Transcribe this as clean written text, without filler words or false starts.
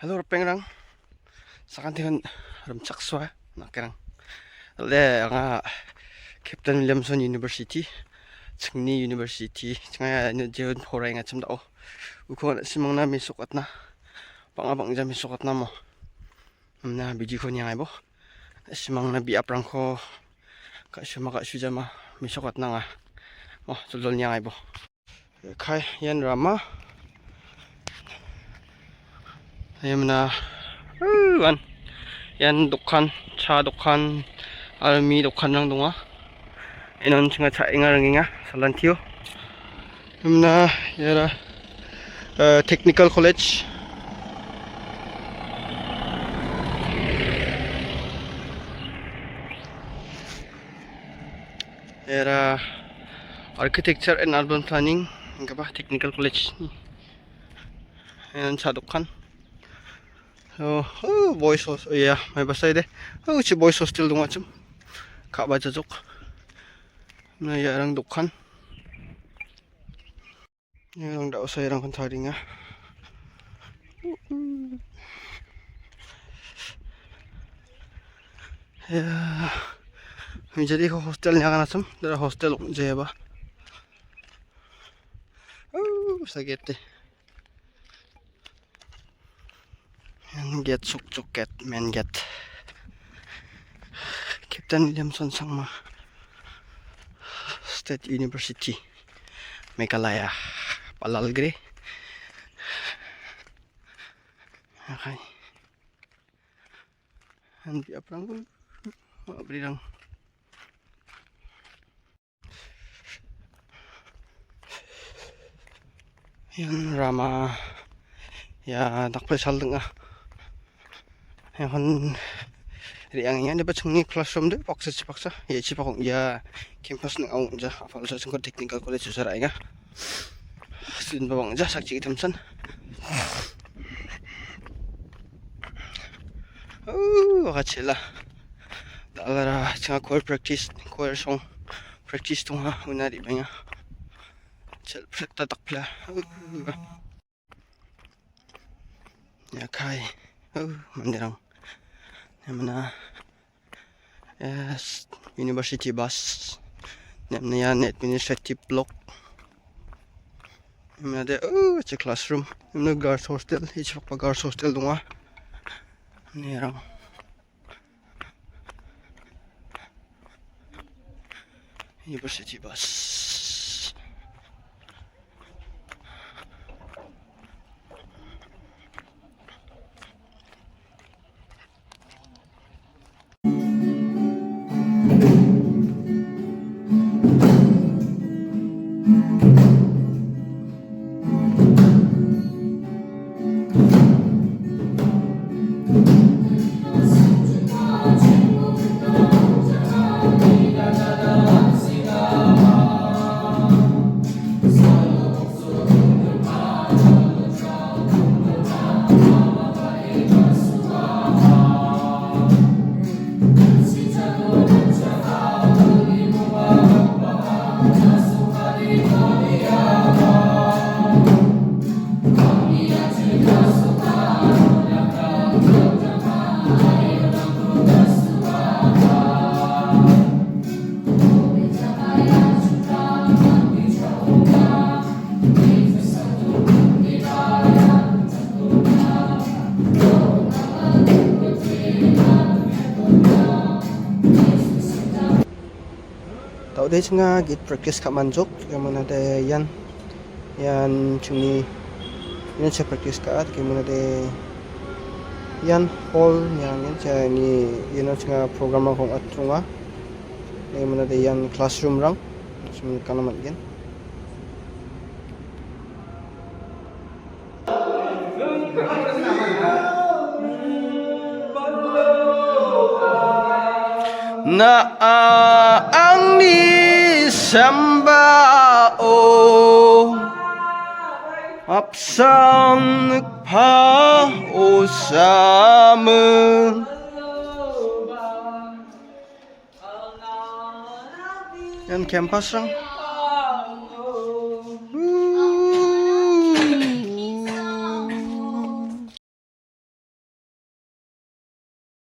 Hello pengrang sakantihan ramchakswa nakerang le nga Captain Williamson University Chungni University changa ne jeon horai nga chamda o uko simang na misukat na pangabang jam misukat na mo na biji ko niya bo simang na bi aprang ko ka sujama misukat na nga mo tulol niya bo kai yan rama ayam na yan dokhan cha dokhan army dokhan rang donga enon chinga cha inga ranginga salantiyo na yara technical college yara architecture and urban planning enggak ba technical college enon cha dokhan boys hostel ya may basay de si boys hostel dunga chum ka ba jajok na yarang dokhan yarang daw sa yarang kantari nga ya jadi ko hostel nya kana chum dara hostel je ba sagete get suk get men get Captain Williamson Sangma State University Meghalaya Palalgre okay hindi aprang ko abri lang yan rama ya dakpal saldeng এখন riangnya dapat sengi classroom deh paksa ya cipakong ya campus ng awang ja apal sa singkot technical college susara nga student bawang ja sakci itamsan wakachila dalara changa choir practice choir song practice tunga unari banga chel tatakpla ya kai mandirang namna yes university bus namna yan administrative block namna de it's a classroom namna guards hostel each pa guards hostel dunga nirang university bus tao deh nga git practice ka manjok kamana de yan chungni yan sa practice ka at kamana de yan hall yan sa ni yan nga program kong at tunga kamana de yan classroom rang sum kanamat yan na ang nisambao apsam nagpa-usamen yan campus lang